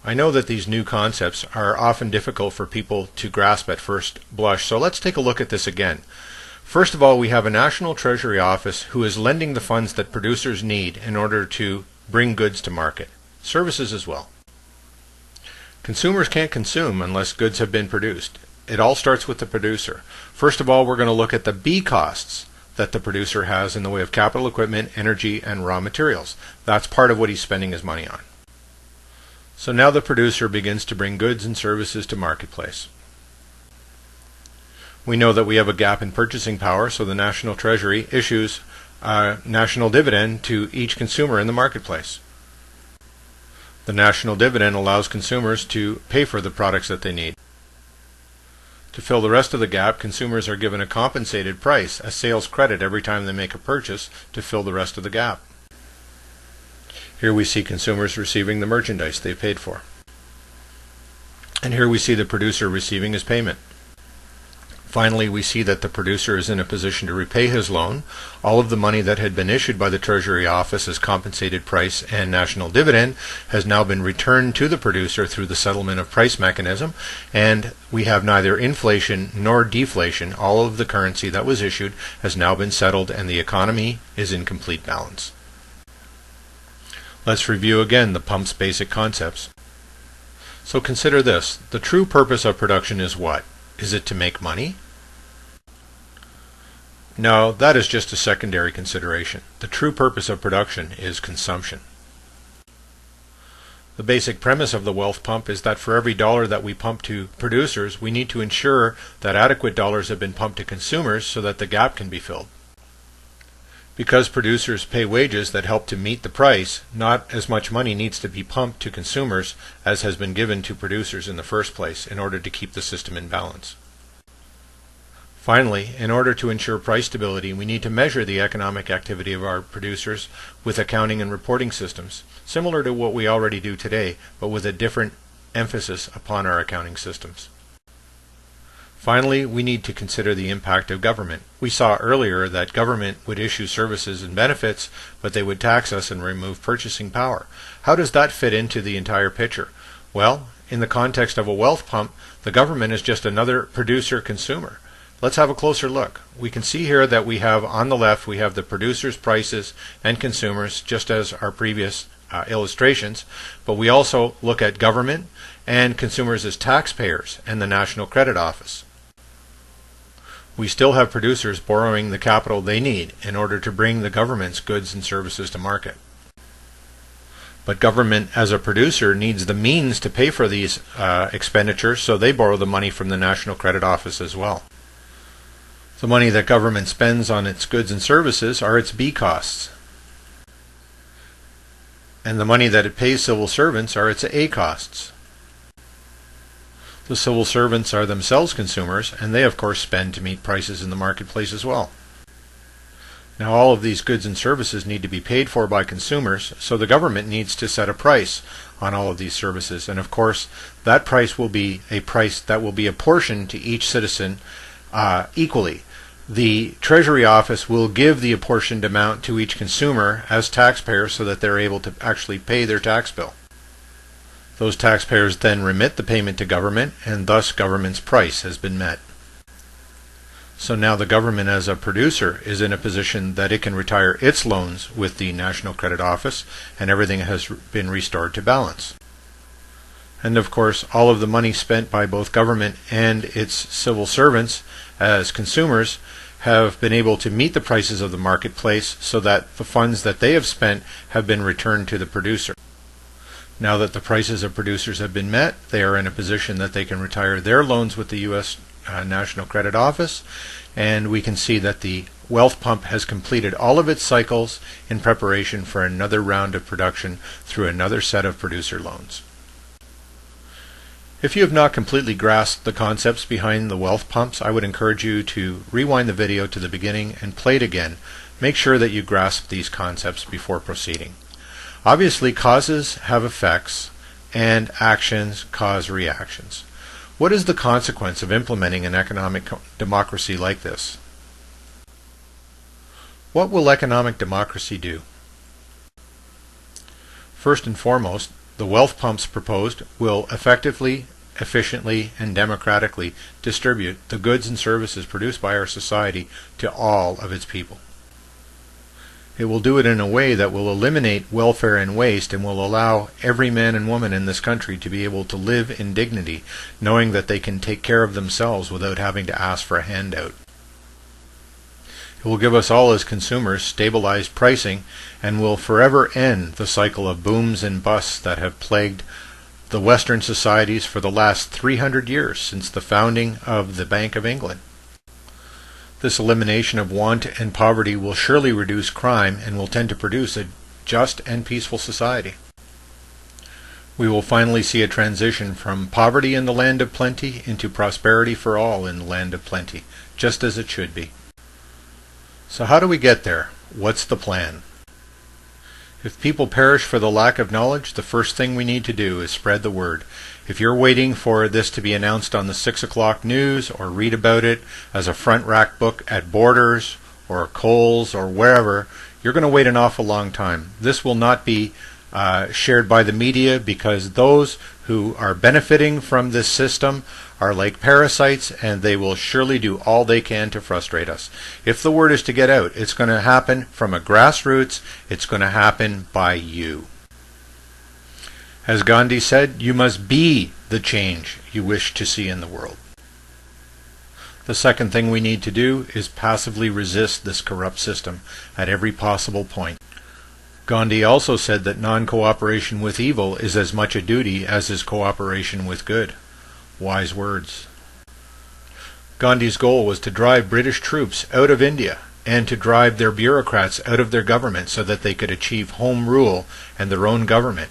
I know that these new concepts are often difficult for people to grasp at first blush, so let's take a look at this again. First of all, we have a National Treasury Office who is lending the funds that producers need in order to bring goods to market, services as well. Consumers can't consume unless goods have been produced. It all starts with the producer. First of all, we're going to look at the B costs that the producer has in the way of capital equipment, energy, and raw materials. That's part of what he's spending his money on. So now the producer begins to bring goods and services to marketplace. We know that we have a gap in purchasing power, so the National Treasury issues a national dividend to each consumer in the marketplace. The national dividend allows consumers to pay for the products that they need. To fill the rest of the gap, consumers are given a compensated price, a sales credit every time they make a purchase to fill the rest of the gap. Here we see consumers receiving the merchandise they paid for. And here we see the producer receiving his payment. Finally, we see that the producer is in a position to repay his loan. All of the money that had been issued by the Treasury Office as compensated price and national dividend has now been returned to the producer through the settlement of price mechanism, and we have neither inflation nor deflation. All of the currency that was issued has now been settled and the economy is in complete balance. Let's review again the pump's basic concepts. So consider this. The true purpose of production is what? Is it to make money? No, that is just a secondary consideration. The true purpose of production is consumption. The basic premise of the wealth pump is that for every dollar that we pump to producers, we need to ensure that adequate dollars have been pumped to consumers so that the gap can be filled. Because producers pay wages that help to meet the price, not as much money needs to be pumped to consumers as has been given to producers in the first place in order to keep the system in balance. Finally, in order to ensure price stability, we need to measure the economic activity of our producers with accounting and reporting systems, similar to what we already do today, but with a different emphasis upon our accounting systems. Finally, we need to consider the impact of government. We saw earlier that government would issue services and benefits, but they would tax us and remove purchasing power. How does that fit into the entire picture? Well, in the context of a wealth pump, the government is just another producer-consumer. Let's have a closer look. We can see here that we have on the left, we have the producers' prices and consumers, just as our previous illustrations, but we also look at government and consumers as taxpayers and the National Credit Office. We still have producers borrowing the capital they need in order to bring the government's goods and services to market. But government as a producer needs the means to pay for these expenditures, so they borrow the money from the National Credit Office as well. The money that government spends on its goods and services are its B costs. And the money that it pays civil servants are its A costs. The civil servants are themselves consumers, and they of course spend to meet prices in the marketplace as well. Now all of these goods and services need to be paid for by consumers, so the government needs to set a price on all of these services, and of course that price will be a price that will be apportioned to each citizen equally. The Treasury Office will give the apportioned amount to each consumer as taxpayers so that they're able to actually pay their tax bill. Those taxpayers then remit the payment to government, and thus government's price has been met. So now the government as a producer is in a position that it can retire its loans with the National Credit Office, and everything has been restored to balance. And of course, all of the money spent by both government and its civil servants as consumers have been able to meet the prices of the marketplace so that the funds that they have spent have been returned to the producer. Now that the prices of producers have been met, they are in a position that they can retire their loans with the U.S. National Credit Office, and we can see that the wealth pump has completed all of its cycles in preparation for another round of production through another set of producer loans. If you have not completely grasped the concepts behind the wealth pumps, I would encourage you to rewind the video to the beginning and play it again. Make sure that you grasp these concepts before proceeding. Obviously, causes have effects, and actions cause reactions. What is the consequence of implementing an economic democracy like this? What will economic democracy do? First and foremost, The wealth pumps proposed will effectively, efficiently, and democratically distribute the goods and services produced by our society to all of its people. It will do it in a way that will eliminate welfare and waste and will allow every man and woman in this country to be able to live in dignity, knowing that they can take care of themselves without having to ask for a handout. It will give us all as consumers stabilized pricing and will forever end the cycle of booms and busts that have plagued the Western societies for the last 300 years since the founding of the Bank of England. This elimination of want and poverty will surely reduce crime and will tend to produce a just and peaceful society. We will finally see a transition from poverty in the land of plenty into prosperity for all in the land of plenty, just as it should be. So how do we get there? What's the plan? If people perish for the lack of knowledge, the first thing we need to do is spread the word. If you're waiting for this to be announced on the 6 o'clock news or read about it as a front rack book at Borders or Kohl's or wherever, you're going to wait an awful long time. This will not be shared by the media because those who are benefiting from this system are like parasites and they will surely do all they can to frustrate us. If the word is to get out, it's going to happen from a grassroots. It's going to happen by you. As Gandhi said, you must be the change you wish to see in the world. The second thing we need to do is passively resist this corrupt system at every possible point. Gandhi also said that non-cooperation with evil is as much a duty as is cooperation with good. Wise words. Gandhi's goal was to drive British troops out of India and to drive their bureaucrats out of their government so that they could achieve home rule and their own government.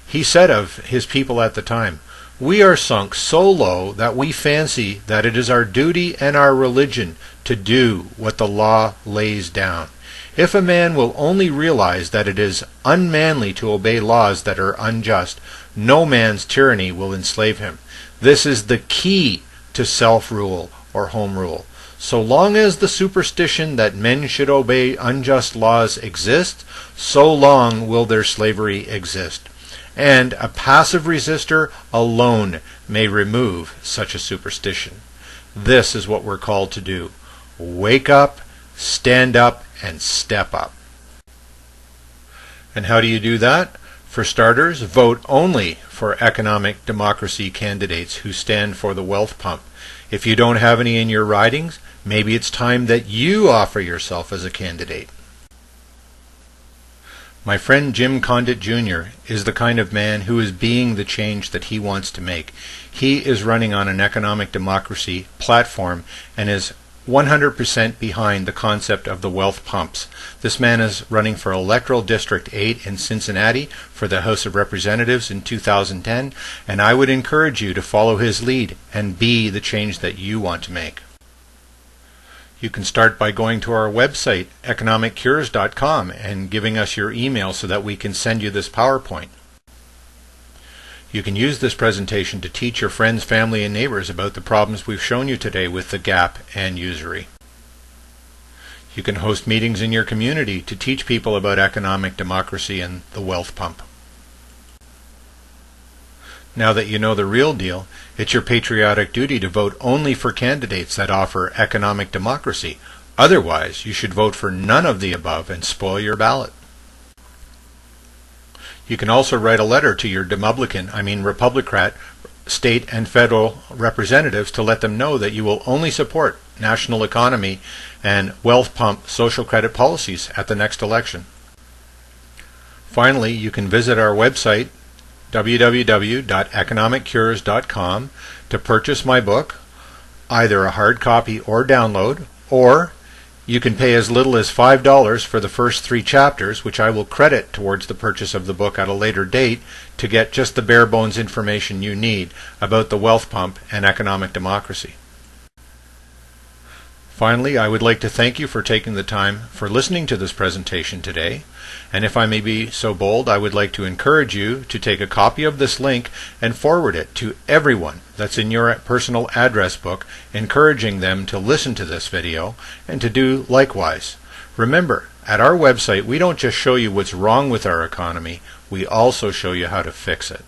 He said of his people at the time, "We are sunk so low that we fancy that it is our duty and our religion to do what the law lays down. If a man will only realize that it is unmanly to obey laws that are unjust, no man's tyranny will enslave him. This is the key to self-rule or home rule. So long as the superstition that men should obey unjust laws exists, so long will their slavery exist. And a passive resistor alone may remove such a superstition." This is what we're called to do. Wake up, stand up, and step up. And how do you do that? For starters, vote only for economic democracy candidates who stand for the wealth pump. If you don't have any in your ridings, maybe it's time that you offer yourself as a candidate. My friend Jim Condit Jr. is the kind of man who is being the change that he wants to make. He is running on an economic democracy platform and is 100% behind the concept of the wealth pumps. This man is running for Electoral District 8 in Cincinnati for the House of Representatives in 2010, and I would encourage you to follow his lead and be the change that you want to make. You can start by going to our website, economiccures.com, and giving us your email so that we can send you this PowerPoint. You can use this presentation to teach your friends, family, and neighbors about the problems we've shown you today with the gap and usury. You can host meetings in your community to teach people about economic democracy and the wealth pump. Now that you know the real deal, it's your patriotic duty to vote only for candidates that offer economic democracy. Otherwise, you should vote for none of the above and spoil your ballot. You can also write a letter to your Republican, state and federal representatives to let them know that you will only support national economy and wealth pump social credit policies at the next election. Finally, you can visit our website, www.economiccures.com, to purchase my book, either a hard copy or download, or you can pay as little as $5 for the first 3 chapters, which I will credit towards the purchase of the book at a later date to get just the bare bones information you need about the wealth pump and economic democracy. Finally, I would like to thank you for taking the time for listening to this presentation today. And if I may be so bold, I would like to encourage you to take a copy of this link and forward it to everyone that's in your personal address book, encouraging them to listen to this video and to do likewise. Remember, at our website, we don't just show you what's wrong with our economy, we also show you how to fix it.